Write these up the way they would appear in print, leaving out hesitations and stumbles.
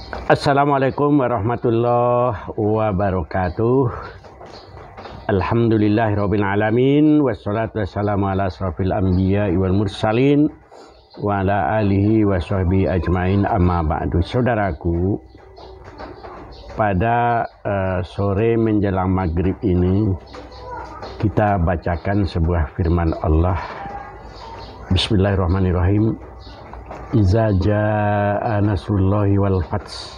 Assalamualaikum warahmatullahi wabarakatuh. Alhamdulillahirabbil alamin wassalatu wassalamu ala asrofil anbiya wal mursalin wa ala alihi wa sahbihi ajmain, amma ba'du. Saudaraku, pada sore menjelang maghrib ini kita bacakan sebuah firman Allah. Bismillahirrahmanirrahim. Iza jaa nasrullahi wal fath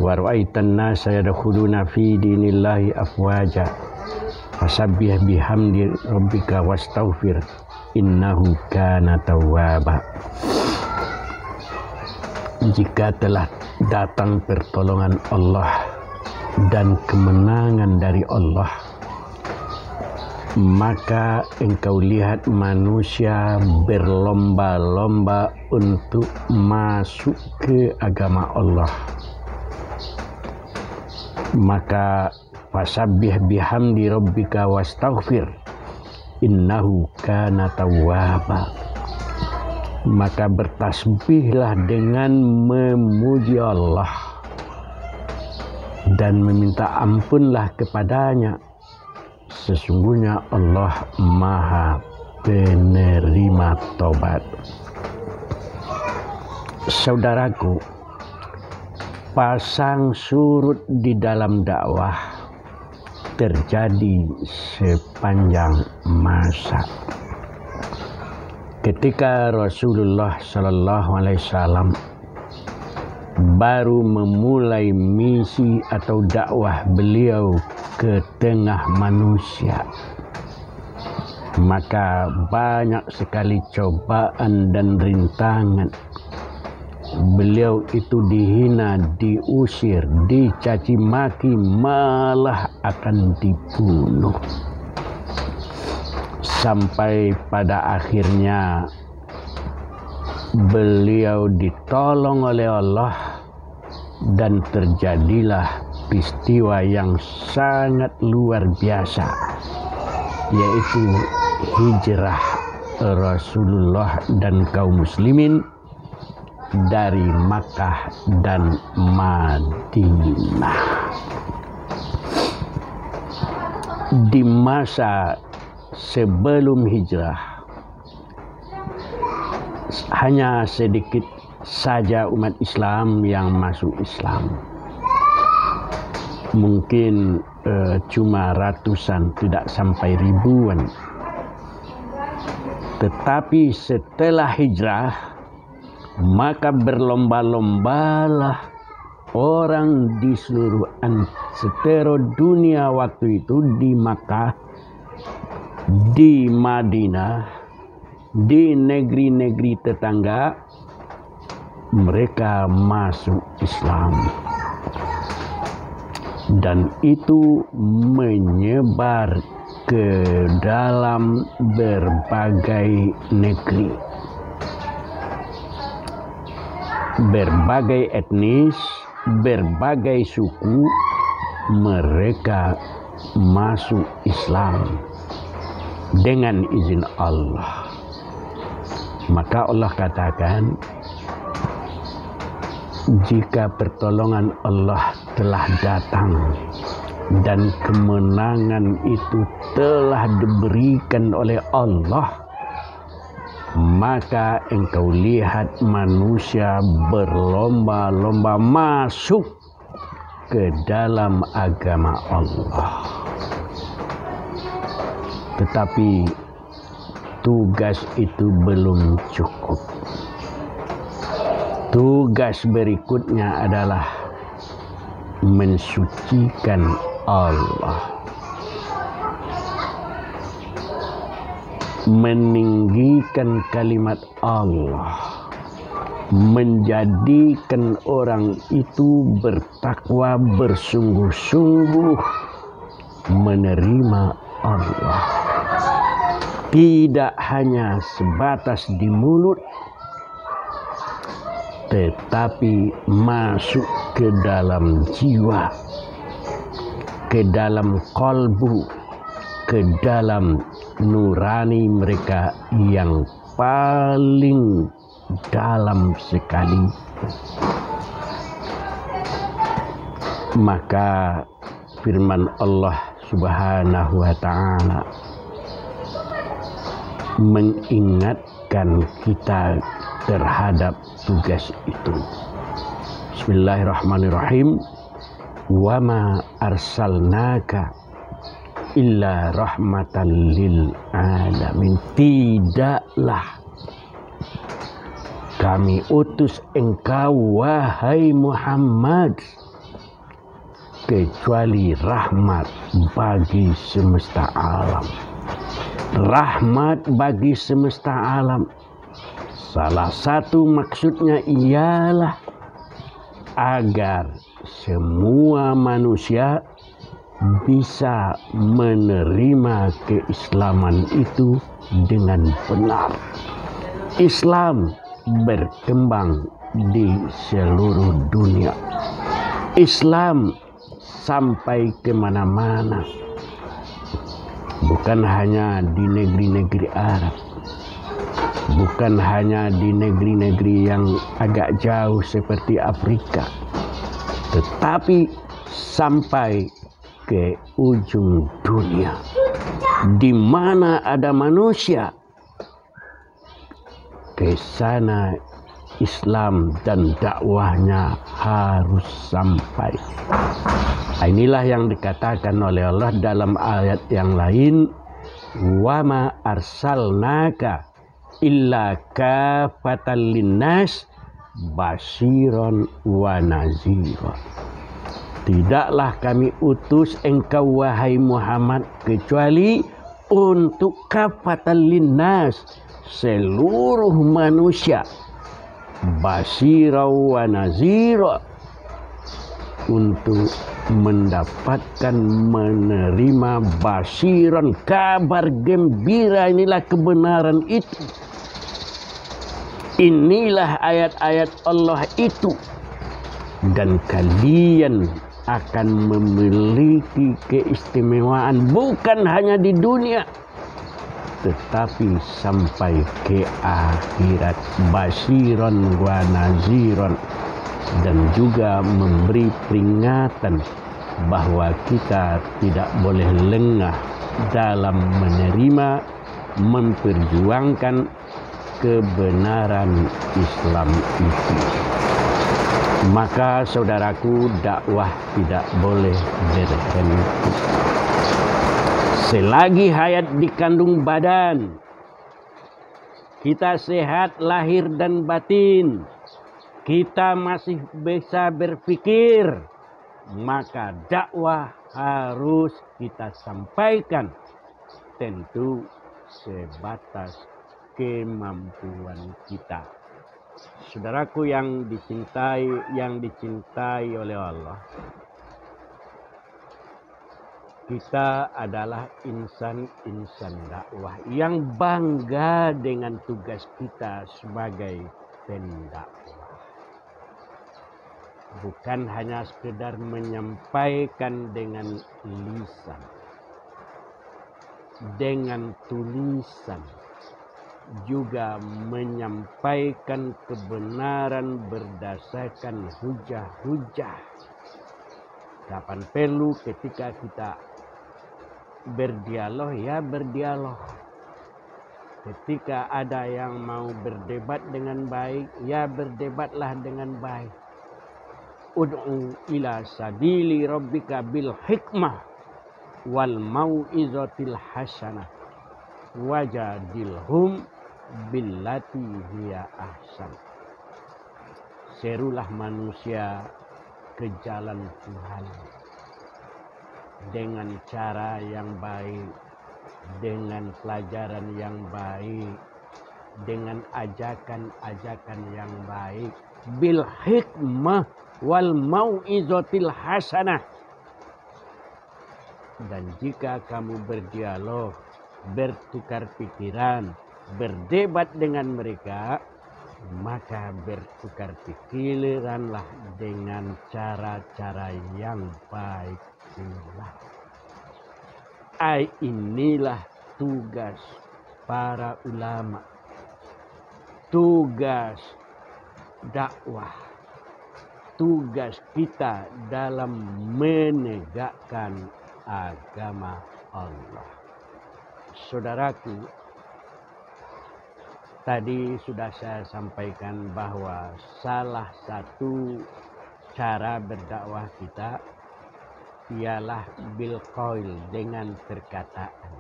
wa ra'aitan nasa yadkhuluna fi dinillahi afwaja fasabbih bihamdi rabbika wastaghfir innahu kana tawwaba. Jika telah datang pertolongan Allah dan kemenangan dari Allah, maka engkau lihat manusia berlomba-lomba untuk masuk ke agama Allah. Maka fasabbih bihamdi rabbika wastaghfir innahu kana tawwaba. Maka bertasbihlah dengan memuji Allah dan meminta ampunlah kepadanya. Sesungguhnya Allah Maha penerima tobat. Saudaraku, pasang surut di dalam dakwah terjadi sepanjang masa. Ketika Rasulullah SAW baru memulai misi atau dakwah beliau ke tengah manusia, maka banyak sekali cobaan dan rintangan. Beliau itu dihina, diusir, dicaci maki, malah akan dibunuh. Sampai pada akhirnya beliau ditolong oleh Allah dan terjadilah peristiwa yang sangat luar biasa, yaitu hijrah Rasulullah dan kaum muslimin dari Makkah dan Madinah. Di masa sebelum hijrah, hanya sedikit saja umat Islam yang masuk Islam. Mungkin cuma ratusan, tidak sampai ribuan. Tetapi setelah hijrah, maka berlomba-lombalah orang di seluruh seantero dunia waktu itu, di Makkah, di Madinah, di negeri-negeri tetangga, mereka masuk Islam. Dan itu menyebar ke dalam berbagai negeri, berbagai etnis, berbagai suku, mereka masuk Islam dengan izin Allah. Maka Allah katakan, jika pertolongan Allah telah datang dan kemenangan itu telah diberikan oleh Allah, maka engkau lihat manusia berlomba-lomba masuk ke dalam agama Allah. Tetapi tugas itu belum cukup. Tugas berikutnya adalah mensucikan Allah, meninggikan kalimat Allah, menjadikan orang itu bertakwa, bersungguh-sungguh menerima Allah. Tidak hanya sebatas di mulut, tetapi masuk ke dalam jiwa, ke dalam kalbu, ke dalam nurani mereka yang paling dalam sekali. Maka firman Allah Subhanahu wa ta'ala mengingatkan kita terhadap tugas itu. Bismillahirrahmanirrahim. Wa ma arsalnaka illa rahmatan lil alamin. Tidaklah kami utus engkau wahai Muhammad kecuali rahmat bagi semesta alam. Rahmat bagi semesta alam. Salah satu maksudnya ialah agar semua manusia bisa menerima keislaman itu dengan benar. Islam berkembang di seluruh dunia. Islam sampai kemana-mana. Bukan hanya di negeri-negeri Arab. Bukan hanya di negeri-negeri yang agak jauh seperti Afrika. Tetapi sampai ke ujung dunia. Di mana ada manusia, ke sana Islam dan dakwahnya harus sampai. Inilah yang dikatakan oleh Allah dalam ayat yang lain, wa ma arsalnaka illa kafatan linnas basyiran wa nazira. Tidaklah kami utus engkau wahai Muhammad kecuali untuk kafatan linnas, seluruh manusia, basyiran wa nazira, untuk mendapatkan menerima basyiran, kabar gembira. Inilah kebenaran itu. Inilah ayat-ayat Allah itu. Dan kalian akan memiliki keistimewaan bukan hanya di dunia, tetapi sampai ke akhirat. Basyiran wa naziran. Dan juga memberi peringatan bahwa kita tidak boleh lengah dalam menerima, memperjuangkan kebenaran Islam itu. Maka saudaraku, dakwah tidak boleh berhenti. Selagi hayat di kandung badan, kita sehat lahir dan batin, kita masih bisa berpikir, maka dakwah harus kita sampaikan. Tentu sebatas kemampuan kita. Saudaraku yang dicintai oleh Allah, kita adalah insan-insan dakwah yang bangga dengan tugas kita sebagai pendakwah. Bukan hanya sekedar menyampaikan dengan lisan, dengan tulisan, juga menyampaikan kebenaran berdasarkan hujah-hujah. Kapan perlu ketika kita berdialog, ya berdialog. Ketika ada yang mau berdebat dengan baik, ya berdebatlah dengan baik. Ud'u ila sabili rabbika bil hikmah wal mau'izatil hasanah wajadilhum billati hiya ahsan. Serulah manusia ke jalan Tuhan dengan cara yang baik, dengan pelajaran yang baik, dengan ajakan-ajakan yang baik, bil hikmah wal mau'izatil hasanah. Dan jika kamu berdialog, bertukar pikiran, berdebat dengan mereka, maka bertukar pikiranlah dengan cara-cara yang baik pula. Inilah tugas para ulama, tugas dakwah. tugas kita dalam menegakkan agama Allah. Saudaraku, tadi sudah saya sampaikan bahwa salah satu cara berdakwah kita ialah bil qaul, dengan perkataan,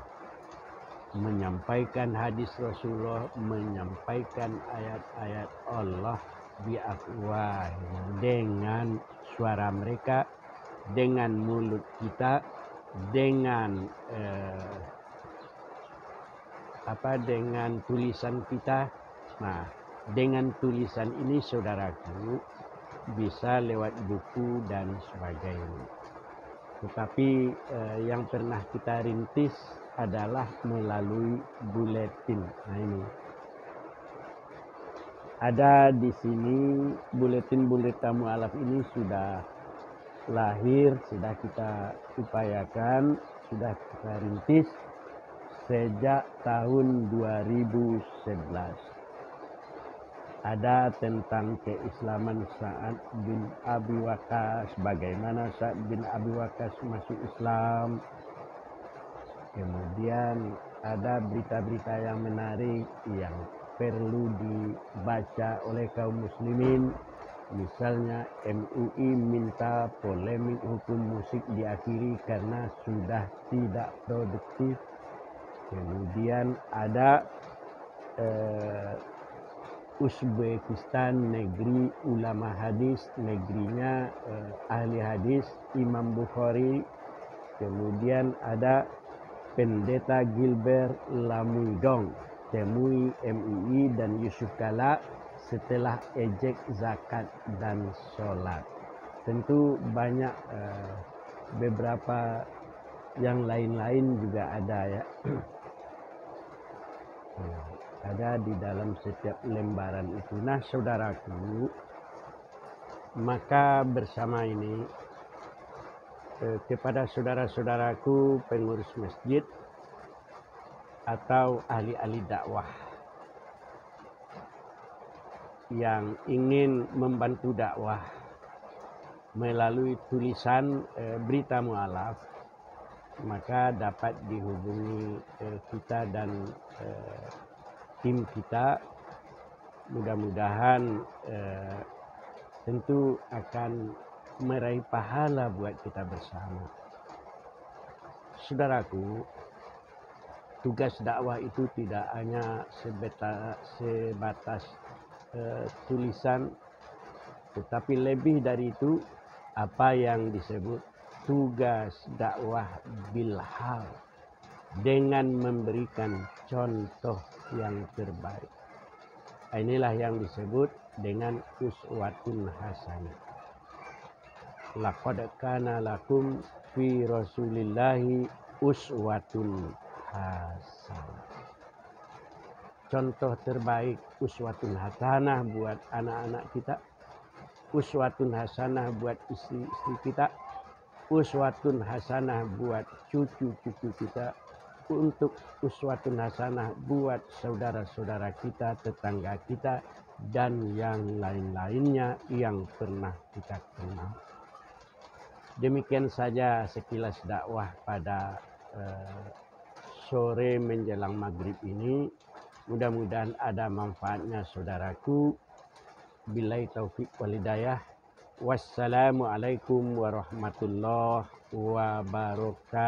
menyampaikan hadis Rasulullah, menyampaikan ayat-ayat Allah biafwah, dengan suara mereka, dengan mulut kita, dengan dengan tulisan kita. Nah, dengan tulisan ini saudaraku bisa lewat buku dan sebagainya. Tetapi yang pernah kita rintis adalah melalui buletin. Nah, ini ada di sini buletin mualaf ini sudah lahir, sudah kita upayakan, sudah kita rintis sejak tahun 2011. Ada tentang keislaman Sa'ad bin Abi Waqqas, bagaimana Sa'ad bin Abi Waqqas masuk Islam. Kemudian ada berita-berita yang menarik yang perlu dibaca oleh kaum muslimin. Misalnya MUI minta polemik hukum musik diakhiri karena sudah tidak produktif. Kemudian ada Uzbekistan, negeri ulama hadis, negerinya ahli hadis Imam Bukhari. Kemudian ada Pendeta Gilbert Lamudong temui MUI dan Yusuf Kala setelah ejek zakat dan sholat. Tentu banyak beberapa yang lain-lain juga ada ya. Ada di dalam setiap lembaran itu. Nah saudaraku, maka bersama ini kepada saudara-saudaraku pengurus masjid atau ahli-ahli dakwah yang ingin membantu dakwah melalui tulisan berita mualaf, maka dapat dihubungi kita dan tim kita. Mudah-mudahan tentu akan meraih pahala buat kita bersama. Saudaraku, tugas dakwah itu tidak hanya sebatas tulisan, tetapi lebih dari itu apa yang disebut tugas dakwah bilhal, dengan memberikan contoh yang terbaik. Inilah yang disebut dengan uswatun hasanah. Laqad kana lakum fi Rasulillahi uswatun hasanah. Contoh terbaik, uswatun hasanah buat anak-anak kita, uswatun hasanah buat istri-istri kita, uswatun hasanah buat cucu-cucu kita, untuk uswatun hasanah buat saudara-saudara kita, tetangga kita, dan yang lain-lainnya yang pernah kita kenal. Demikian saja sekilas dakwah pada sore menjelang maghrib ini. Mudah-mudahan ada manfaatnya saudaraku. Billahi taufiq wal hidayah. Wassalamualaikum warahmatullahi wabarakatuh.